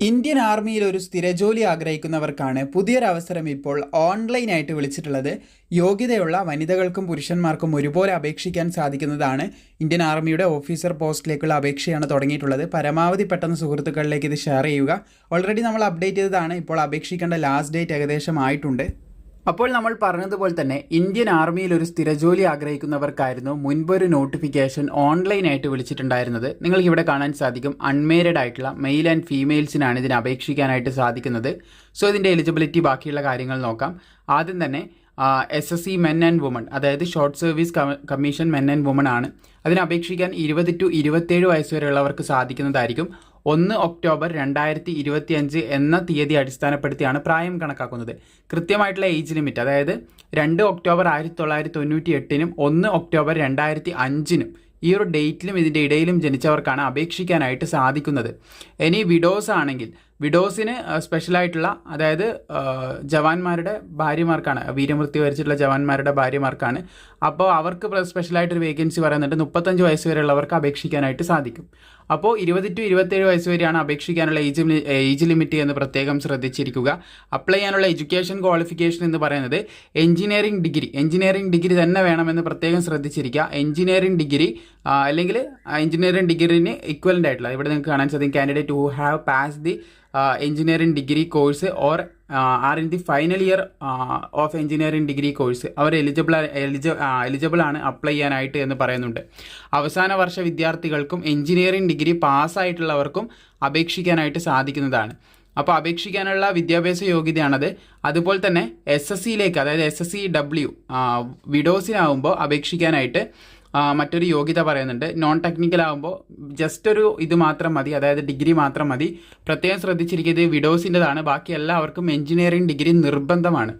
Indian ആർമിയിൽ ഒരു സ്ഥിരജോലി ആഗ്രഹിക്കുന്നവർക്കാണ് പുതിയൊരവസരം ഇപ്പോൾ ഓൺലൈനായിട്ട് വിളിച്ചിട്ടുള്ളത്. യോഗ്യതയുള്ള വനിതകൾക്കും പുരുഷന്മാർക്കും ഒരുപോലെ അപേക്ഷിക്കാൻ സാധിക്കുന്നതാണ്. ഇന്ത്യൻ ആർമിയുടെ ഓഫീസർ പോസ്റ്റിലേക്കുള്ള അപേക്ഷയാണ് തുടങ്ങിയിട്ടുള്ളത്. പരമാവധി പെട്ടെന്ന് സുഹൃത്തുക്കളിലേക്ക് ഇത് ഷെയർ ചെയ്യുക. ഓൾറെഡി നമ്മൾ അപ്ഡേറ്റ് ചെയ്തതാണ്. ഇപ്പോൾ അപേക്ഷിക്കേണ്ട ലാസ്റ്റ് ഡേറ്റ് ഏകദേശം ആയിട്ടുണ്ട്. അപ്പോൾ നമ്മൾ പറഞ്ഞതുപോലെ തന്നെ ഇന്ത്യൻ ആർമിയിൽ ഒരു സ്ഥിരജോലി ആഗ്രഹിക്കുന്നവർക്കായിരുന്നു മുൻപൊരു നോട്ടിഫിക്കേഷൻ ഓൺലൈനായിട്ട് വിളിച്ചിട്ടുണ്ടായിരുന്നത്. നിങ്ങൾക്ക് ഇവിടെ കാണാൻ സാധിക്കും, അൺമേരിഡ് ആയിട്ടുള്ള മെയിൽ ആൻഡ് ഫീമെയിൽസിനാണ് ഇതിന് അപേക്ഷിക്കാനായിട്ട് സാധിക്കുന്നത്. സോ ഇതിൻ്റെ എലിജിബിലിറ്റി ബാക്കിയുള്ള കാര്യങ്ങൾ നോക്കാം. ആദ്യം തന്നെ SSC മെൻ ആൻഡ് വുമൺ, അതായത് short service commission men and woman ആണ്. അതിന് അപേക്ഷിക്കാൻ 20 to 27 വയസ്സ് വരെയുള്ളവർക്ക് സാധിക്കുന്നതായിരിക്കും. 1 ഒക്ടോബർ 2025 എന്ന തീയതി അടിസ്ഥാനപ്പെടുത്തിയാണ് പ്രായം കണക്കാക്കുന്നത്. കൃത്യമായിട്ടുള്ള ഏജ് ലിമിറ്റ്, അതായത് 2 ഒക്ടോബർ 1998 1 ഒക്ടോബർ 2005 ഈ ഒരു ഡേറ്റിലും ഇതിൻ്റെ ഇടയിലും ജനിച്ചവർക്കാണ് അപേക്ഷിക്കാനായിട്ട് സാധിക്കുന്നത്. ഇനി വിഡോസ് ആണെങ്കിൽ വിഡോസിന് സ്പെഷ്യലായിട്ടുള്ള, അതായത് ജവാന്മാരുടെ ഭാര്യമാർക്കാണ്, വീരമൃത്യു വരിച്ചിട്ടുള്ള ജവാന്മാരുടെ ഭാര്യമാർക്കാണ്. അപ്പോൾ അവർക്ക് സ്പെഷ്യലായിട്ടൊരു വേക്കൻസി പറയുന്നുണ്ട്. 35 വയസ്സ് വരെയുള്ളവർക്ക് അപേക്ഷിക്കാനായിട്ട് സാധിക്കും. അപ്പോൾ 20 to 27 വയസ്സ് വരെയാണ് അപേക്ഷിക്കാനുള്ള ഏജ് ലിമിറ്റ് എന്ന് പ്രത്യേകം ശ്രദ്ധിച്ചിരിക്കുക. അപ്ലൈ ചെയ്യാനുള്ള എഡ്യൂക്കേഷൻ ക്വാളിഫിക്കേഷൻ എന്ന് പറയുന്നത് എഞ്ചിനീയറിംഗ് ഡിഗ്രി തന്നെ വേണമെന്ന് പ്രത്യേകം ശ്രദ്ധിച്ചിരിക്കുക. എഞ്ചിനീയറിംഗ് ഡിഗ്രി അല്ലെങ്കിൽ എഞ്ചിനീയറിംഗ് ഡിഗ്രിന് ഇക്വലൻ്റ് ആയിട്ടുള്ള, ഇവിടെ നിങ്ങൾക്ക് കാണാൻ സാധിക്കും, candidate who have pass the engineering degree course or are in the final year of engineering degree course അവർ എലിജിബിൾ ആണ് അപ്ലൈ ചെയ്യാനായിട്ട് എന്ന് പറയുന്നുണ്ട്. അവസാന വർഷ വിദ്യാർത്ഥികൾക്കും എഞ്ചിനീയറിംഗ് ഡിഗ്രി പാസ്സായിട്ടുള്ളവർക്കും അപേക്ഷിക്കാനായിട്ട് സാധിക്കുന്നതാണ്. അപ്പോൾ അപേക്ഷിക്കാനുള്ള വിദ്യാഭ്യാസ യോഗ്യതയാണത്. അതുപോലെ തന്നെ SSCയിലേക്ക്, അതായത് SSCW വിഡോസിനാവുമ്പോൾ അപേക്ഷിക്കാനായിട്ട് മറ്റൊരു യോഗ്യത പറയുന്നുണ്ട്. നോൺ ടെക്നിക്കൽ ആകുമ്പോൾ ജസ്റ്റ് ഒരു ഇത് മാത്രം മതി, അതായത് ഡിഗ്രി മാത്രം മതി. പ്രത്യേകം ശ്രദ്ധിച്ചിരിക്കുന്നത് വിഡോസിൻ്റെതാണ്. ബാക്കി എല്ലാവർക്കും എഞ്ചിനീയറിംഗ് ഡിഗ്രി നിർബന്ധമാണ്.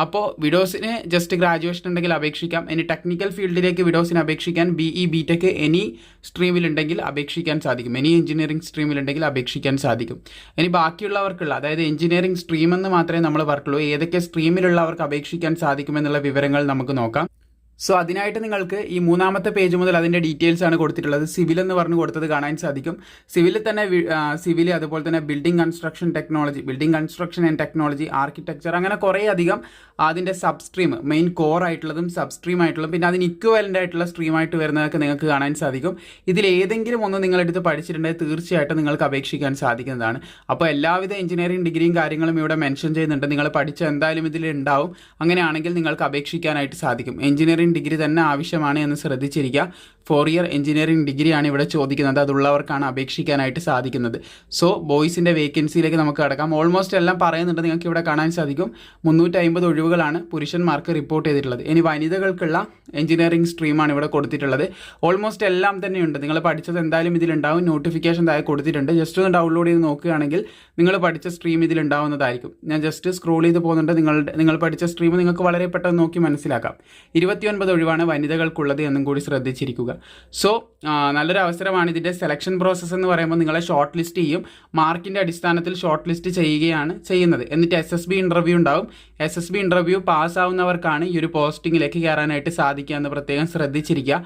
അപ്പോൾ വിഡോസിന് ജസ്റ്റ് ഗ്രാജുവേഷൻ ഉണ്ടെങ്കിൽ അപേക്ഷിക്കാം. ഇനി ടെക്നിക്കൽ ഫീൽഡിലേക്ക് വിഡോസിന് അപേക്ഷിക്കാൻ BE BTech എനി സ്ട്രീമിലുണ്ടെങ്കിൽ അപേക്ഷിക്കാൻ സാധിക്കും. എനി എഞ്ചിനീയറിംഗ് സ്ട്രീമിലുണ്ടെങ്കിൽ അപേക്ഷിക്കാൻ സാധിക്കും. ഇനി ബാക്കിയുള്ളവർക്കുള്ള, അതായത് എഞ്ചിനീയറിംഗ് സ്ട്രീമെന്ന് മാത്രമേ നമ്മൾ പറഞ്ഞുള്ളൂ. ഏതൊക്കെ സ്ട്രീമിലുള്ളവർക്ക് അപേക്ഷിക്കാൻ സാധിക്കുമെന്നുള്ള വിവരങ്ങൾ നമുക്ക് നോക്കാം. സോ അതിനായിട്ട് നിങ്ങൾക്ക് ഈ 3ാമത്തെ പേജ് മുതൽ അതിൻ്റെ ഡീറ്റെയിൽസ് ആണ് കൊടുത്തിട്ടുള്ളത്. സിവിൽ എന്ന് പറഞ്ഞ് കൊടുത്തത് കാണാൻ സാധിക്കും. സിവിലിൽ തന്നെ സിവിൽ, അതുപോലെ തന്നെ building construction and technology, architecture, അങ്ങനെ കുറേ അധികം അതിൻ്റെ സബ് സ്ട്രീം, മെയിൻ കോർ ആയിട്ടുള്ളതും സബ് സ്ട്രീം ആയിട്ടുള്ളതും പിന്നെ അതിന് ഇക്വലൻ്റ് ആയിട്ടുള്ള സ്ട്രീമായിട്ട് വരുന്നതൊക്കെ നിങ്ങൾക്ക് കാണാൻ സാധിക്കും. ഇതിൽ ഏതെങ്കിലും ഒന്ന് നിങ്ങളെടുത്ത് പഠിച്ചിട്ടുണ്ടെങ്കിൽ തീർച്ചയായിട്ടും നിങ്ങൾക്ക് അപേക്ഷിക്കാൻ സാധിക്കുന്നതാണ്. അപ്പോൾ എല്ലാവിധ എഞ്ചിനീയറിംഗ് ഡിഗ്രിയും കാര്യങ്ങളും ഇവിടെ മെൻഷൻ ചെയ്യുന്നുണ്ട്. നിങ്ങൾ പഠിച്ച എന്തായാലും ഇതിൽ ഉണ്ടാവും. അങ്ങനെയാണെങ്കിൽ നിങ്ങൾക്ക് അപേക്ഷിക്കാനായിട്ട് സാധിക്കും. എഞ്ചിനീയറിംഗ് ഡിഗ്രി തന്നെ ആവശ്യമാണ് എന്ന് ശ്രദ്ധിച്ചിരിക്കുക. 4 ഇയർ എഞ്ചിനീയറിംഗ് ഡിഗ്രിയാണ് ഇവിടെ ചോദിക്കുന്നത്. അതുള്ളവർക്കാണ് അപേക്ഷിക്കാനായിട്ട് സാധിക്കുന്നത്. സോ ബോയ്സിൻ്റെ വേക്കൻസിയിലേക്ക് നമുക്ക് കടക്കാം. ഓൾമോസ്റ്റ് എല്ലാം പറയുന്നുണ്ട്. നിങ്ങൾക്ക് ഇവിടെ കാണാൻ സാധിക്കും 350 ഒഴിവുകളാണ് പുരുഷന്മാർക്ക് റിപ്പോർട്ട് ചെയ്തിട്ടുള്ളത്. ഇനി വനിതകൾക്കുള്ള എഞ്ചിനീയറിംഗ് സ്ട്രീമാണ് ഇവിടെ കൊടുത്തിട്ടുള്ളത്. ഓൾമോസ്റ്റ് എല്ലാം തന്നെയുണ്ട്. നിങ്ങൾ പഠിച്ചത് എന്തായാലും ഇതിലുണ്ടാവും. നോട്ടിഫിക്കേഷൻ താഴെ കൊടുത്തിട്ടുണ്ട്. ജസ്റ്റ് ഒന്ന് ഡൗൺലോഡ് ചെയ്ത് നോക്കുകയാണെങ്കിൽ നിങ്ങൾ പഠിച്ച സ്ട്രീം ഇതിലുണ്ടാവുന്നതായിരിക്കും. ഞാൻ ജസ്റ്റ് സ്ക്രോൾ ചെയ്ത് പോകുന്നുണ്ട്. നിങ്ങൾ പഠിച്ച സ്ട്രീം നിങ്ങൾക്ക് വളരെ പെട്ടെന്ന് നോക്കി മനസ്സിലാക്കാം. 29 ഒഴിവാണ് വനിതകൾക്കുള്ളത് എന്നും കൂടി ശ്രദ്ധിച്ചിരിക്കുക. സോ നല്ലൊരു അവസരമാണ്. ഇതിൻ്റെ സെലക്ഷൻ പ്രോസസ്സ് എന്ന് പറയുമ്പോൾ നിങ്ങളെ ഷോർട്ട് ലിസ്റ്റ് ചെയ്യും. മാർക്കിൻ്റെ അടിസ്ഥാനത്തിൽ ഷോർട്ട് ലിസ്റ്റ് ചെയ്യുകയാണ് ചെയ്യുന്നത്. എന്നിട്ട് SSB ഇൻ്റർവ്യൂ ഉണ്ടാവും. SSB ഇൻ്റർവ്യൂ പാസ്സാവുന്നവർക്കാണ് ഈ ഒരു പോസ്റ്റിങ്ങിലേക്ക് കയറാനായിട്ട് സാധിക്കുക എന്ന് പ്രത്യേകം ശ്രദ്ധിച്ചിരിക്കുക.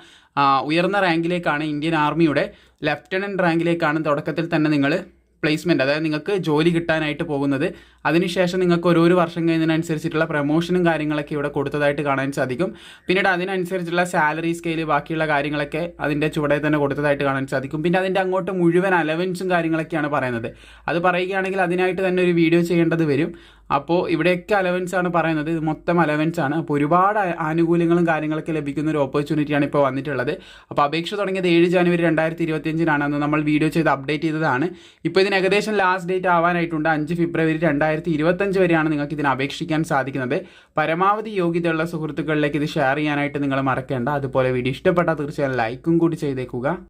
ഉയർന്ന റാങ്കിലേക്കാണ്, ഇന്ത്യൻ ആർമിയുടെ ലെഫ്റ്റനൻറ്റ് റാങ്കിലേക്കാണ് തുടക്കത്തിൽ തന്നെ നിങ്ങൾ പ്ലേസ്മെൻറ്റ്, അതായത് നിങ്ങൾക്ക് ജോലി കിട്ടാനായിട്ട് പോകുന്നത്. അതിനുശേഷം നിങ്ങൾക്ക് ഓരോ വർഷം കഴിയുന്നതിനനുസരിച്ചിട്ടുള്ള പ്രൊമോഷനും കാര്യങ്ങളൊക്കെ ഇവിടെ കൊടുത്തതായിട്ട് കാണാൻ സാധിക്കും. പിന്നീട് അതിനനുസരിച്ചുള്ള സാലറി സ്കെയിൽ, ബാക്കിയുള്ള കാര്യങ്ങളൊക്കെ അതിൻ്റെ ചുവടെ തന്നെ കൊടുത്തതായിട്ട് കാണാൻ സാധിക്കും. പിന്നെ അതിൻ്റെ അങ്ങോട്ട് മുഴുവൻ അലവൻസും കാര്യങ്ങളൊക്കെയാണ് പറയുന്നത്. അത് പറയുകയാണെങ്കിൽ അതിനായിട്ട് തന്നെ ഒരു വീഡിയോ ചെയ്യേണ്ടത് വരും. അപ്പോൾ ഇവിടെയൊക്കെ അലവൻസ് ആണ് പറയുന്നത്. ഇത് മൊത്തം അലവൻസ് ആണ്. അപ്പോൾ ഒരുപാട് ആനുകൂല്യങ്ങളും കാര്യങ്ങളൊക്കെ ലഭിക്കുന്ന ഒരു ഓപ്പർച്യൂണിറ്റിയാണ് ഇപ്പോൾ വന്നിട്ടുള്ളത്. അപ്പോൾ അപേക്ഷ തുടങ്ങിയത് 7 ജനുവരി 2025 അന്ന് നമ്മൾ വീഡിയോ ചെയ്ത് അപ്ഡേറ്റ് ചെയ്തതാണ്. ഇപ്പോൾ ഇതിന് ഏകദേശം ലാസ്റ്റ് ഡേറ്റ് ആവാനായിട്ടുണ്ട്. 5 ഫെബ്രുവരി 2025 വരെയാണ് നിങ്ങൾക്ക് ഇതിന് അപേക്ഷിക്കാൻ സാധിക്കുന്നത്. പരമാവധി യോഗ്യതയുള്ള സുഹൃത്തുക്കളിലേക്ക് ഇത് ഷെയർ ചെയ്യാനായിട്ട് നിങ്ങൾ മറക്കേണ്ട. അതുപോലെ വീഡിയോ ഇഷ്ടപ്പെട്ടാൽ തീർച്ചയായും ലൈക്കും കൂടി ചെയ്തേക്കുക.